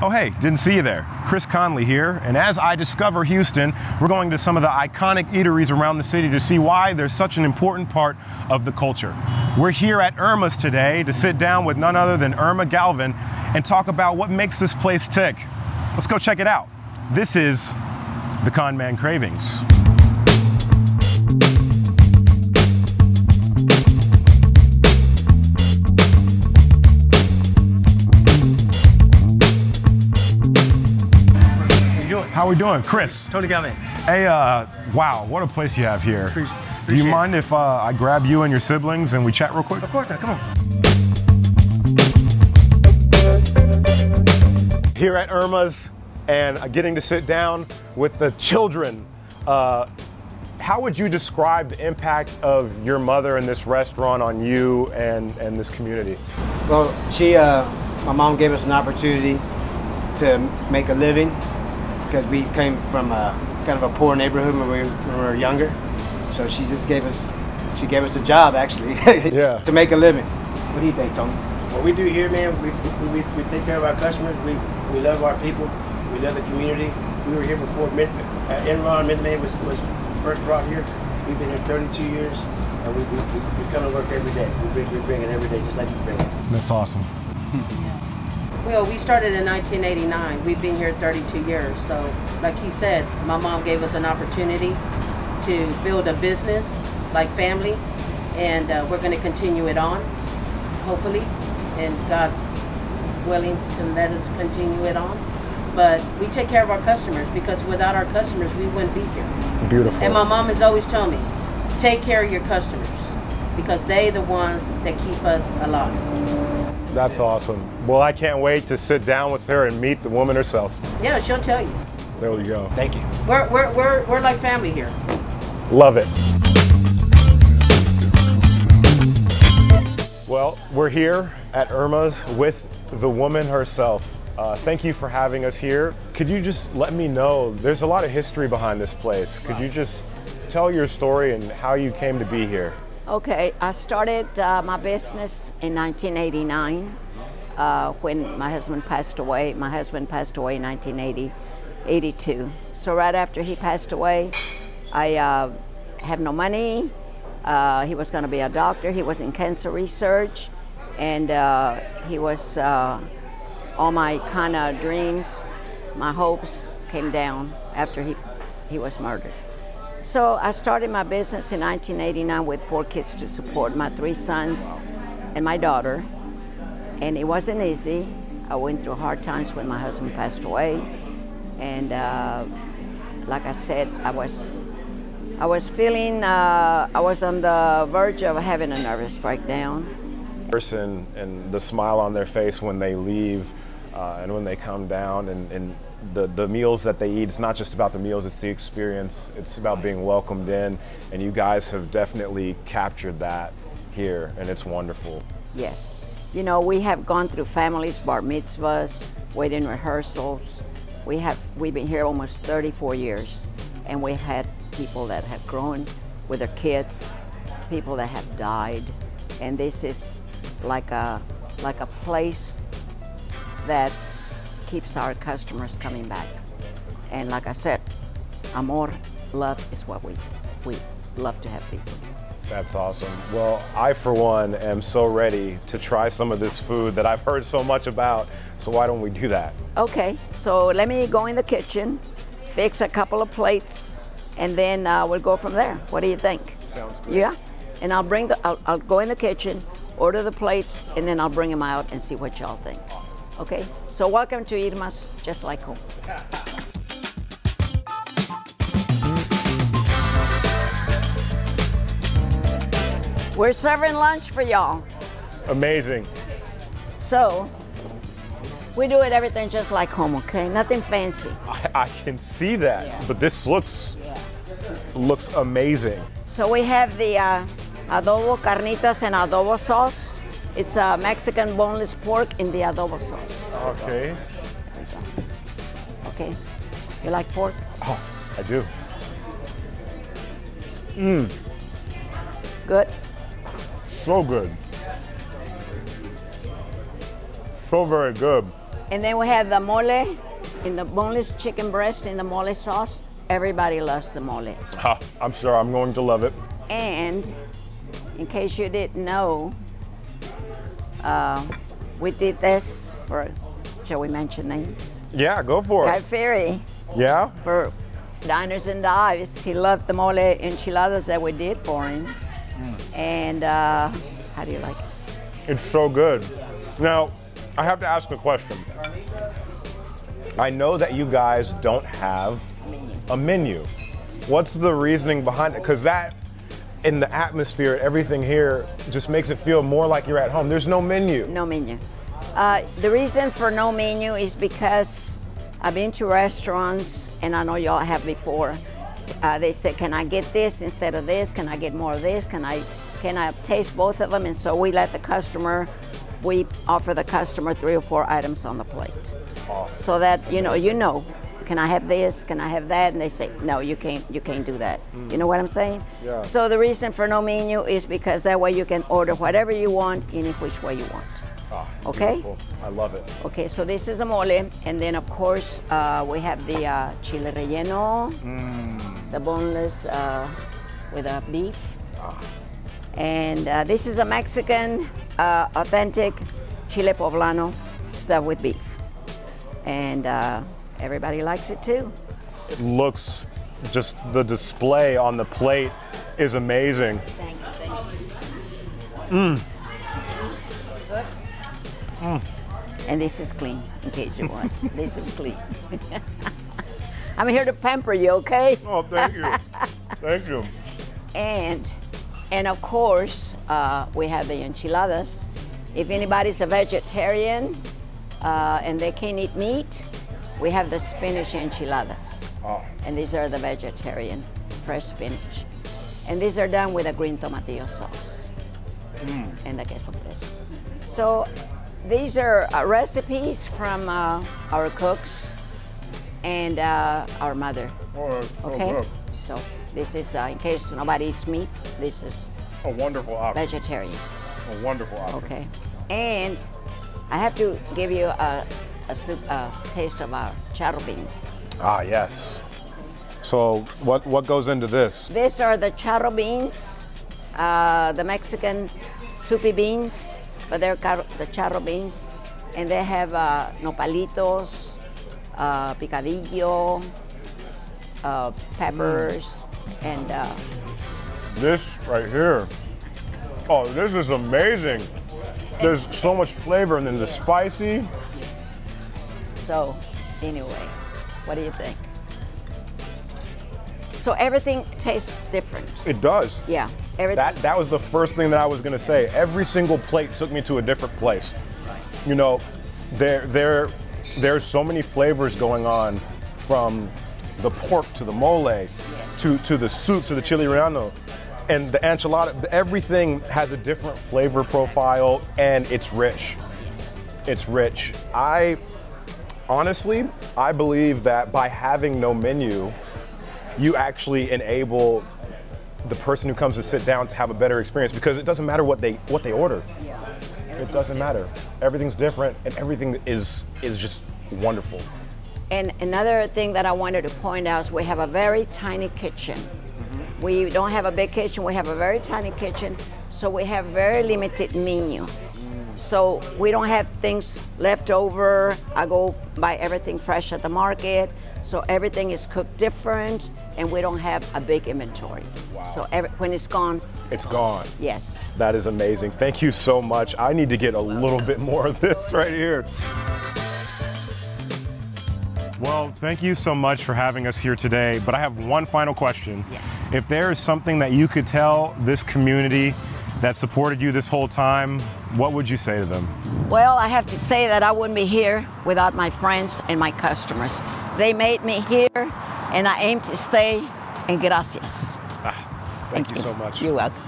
Oh hey, didn't see you there. Chris Conley here, and as I discover Houston, we're going to some of the iconic eateries around the city to see why they're such an important part of the culture. We're here at Irma's today to sit down with none other than Irma Galvin and talk about what makes this place tick. Let's go check it out. This is the Con Man Cravings. How we doing? Chris. Tony Galvin. Hey, wow, what a place you have here. Do you mind if I grab you and your siblings and we chat real quick? Of course not, come on. Here at Irma's and getting to sit down with the children. How would you describe the impact of your mother and this restaurant on you and this community? Well, my mom gave us an opportunity to make a living, because we came from kind of a poor neighborhood when we were younger. So she just gave us a job actually Yeah. to make a living. What do you think, Tony? What we do here, man, we take care of our customers. We love our people. We love the community. We were here before Enron Tastemade was first brought here. We've been here 32 years, and we come and work every day. We bring it every day, just like you bring it. That's awesome. Well, we started in 1989. We've been here 32 years. So, like he said, my mom gave us an opportunity to build a business like family, and we're going to continue it on, hopefully, and God's willing to let us continue it on. But we take care of our customers, because without our customers, we wouldn't be here. Beautiful. And my mom has always told me, take care of your customers, because they're the ones that keep us alive. That's awesome. Well, I can't wait to sit down with her and meet the woman herself. Yeah, she'll tell you. There you go. Thank you. We're like family here. Love it. Well, we're here at Irma's with the woman herself. Thank you for having us here. Could you just let me know, there's a lot of history behind this place. Could you just tell your story and how you came to be here? Okay, I started my business in 1989 when my husband passed away. My husband passed away in 1982. So right after he passed away, I had no money. He was going to be a doctor. He was in cancer research, and he was all my kind of dreams, my hopes came down after he was murdered. So I started my business in 1989 with 4 kids to support, my 3 sons and my daughter. And it wasn't easy. I went through hard times when my husband passed away. And like I said, I was feeling, I was on the verge of having a nervous breakdown. Person and the smile on their face when they leave and when they come down, and the meals that they eat, it's not just about the meals, it's the experience. It's about being welcomed in, and you guys have definitely captured that here, and it's wonderful. Yes. You know, we have gone through families, bar mitzvahs, wedding rehearsals. We've been here almost 34 years, and we've had people that have grown with their kids, people that have died, and this is like a place that keeps our customers coming back. And like I said, amor, love is what we love to have people. That's awesome. Well, I for one am so ready to try some of this food that I've heard so much about, so why don't we do that? Okay, so let me go in the kitchen, fix a couple of plates, and then we'll go from there. What do you think? Sounds good. Yeah, and I'll go in the kitchen, order the plates, and then I'll bring them out and see what y'all think. Awesome. Okay, so welcome to Irma's, just like home. We're serving lunch for y'all. Amazing. So, we do everything just like home, okay? Nothing fancy. I can see that, Yeah. but this looks amazing. So we have the adobo carnitas and adobo sauce. It's a Mexican boneless pork in the adobo sauce. Okay. Okay. You like pork? Oh, I do. Good. So good. So very good. And then we have the mole, in the boneless chicken breast in the mole sauce. Everybody loves the mole. I'm sure I'm going to love it. And in case you didn't know, we did this for, shall we mention names? Yeah, go for Guy it. Ferry. Yeah? For Diners and Dives. He loved the mole enchiladas that we did for him. And how do you like it? It's so good. Now, I have to ask a question. I know that you guys don't have a menu. What's the reasoning behind it? Because that, in the atmosphere, everything here just makes it feel more like you're at home. There's no menu. No menu. The reason for no menu is because I've been to restaurants, and I know y'all have before. They say, can I get this instead of this? Can I get more of this? Can I taste both of them? And so we let the customer, we offer the customer 3 or 4 items on the plate. So that, you know, can I have this? Can I have that? And they say, no, you can't do that. You know what I'm saying? Yeah. So the reason for no menu is because that way you can order whatever you want, any which way you want. Okay? Beautiful. I love it. Okay, so this is a mole, and then of course we have the chile relleno, the boneless with a beef. And this is a Mexican authentic chile poblano stuffed with beef. And everybody likes it too. It looks, just the display on the plate is amazing. Thank you. Good? And this is clean, in case you want. This is clean. I'm here to pamper you, okay? Oh, thank you. Thank you. And of course, we have the enchiladas. If anybody's a vegetarian and they can't eat meat, we have the spinach enchiladas. And these are the vegetarian, fresh spinach. And these are done with a green tomatillo sauce and the queso fresco. So these are recipes from our cooks and our mother. Okay? So this is, in case nobody eats meat, this is a wonderful option. Vegetarian. A wonderful option. Okay. And I have to give you a taste of our charro beans. Ah, yes. So what goes into this? These are the charro beans, the Mexican soupy beans, but they're the charro beans. And they have nopalitos, picadillo, peppers, and this right here. Oh, this is amazing. There's so much flavor, and then the spicy. So, anyway, what do you think? So everything tastes different. It does. Yeah, everything. That was the first thing that I was going to say. Every single plate took me to a different place. You know, there's so many flavors going on, from the pork to the mole, to the soup, to the chile relleno, and the enchilada. Everything has a different flavor profile, and it's rich. It's rich. Honestly, I believe that by having no menu, you actually enable the person who comes to sit down to have a better experience, because it doesn't matter what they order. Yeah. It doesn't matter. Everything's different, and everything is just wonderful. And another thing that I wanted to point out is we have a very tiny kitchen. We don't have a big kitchen, we have a very tiny kitchen, so we have very limited menu. So we don't have things left over. I go buy everything fresh at the market, so everything is cooked different, and we don't have a big inventory. Wow. So when it's gone, It's gone. Yes. That is amazing. Thank you so much. I need to get a little bit more of this right here. Well, thank you so much for having us here today, but I have one final question. Yes. If there is something that you could tell this community that supported you this whole time, what would you say to them? Well, I have to say that I wouldn't be here without my friends and my customers. They made me here, and I aim to stay, and gracias. Thank you so much. You're welcome.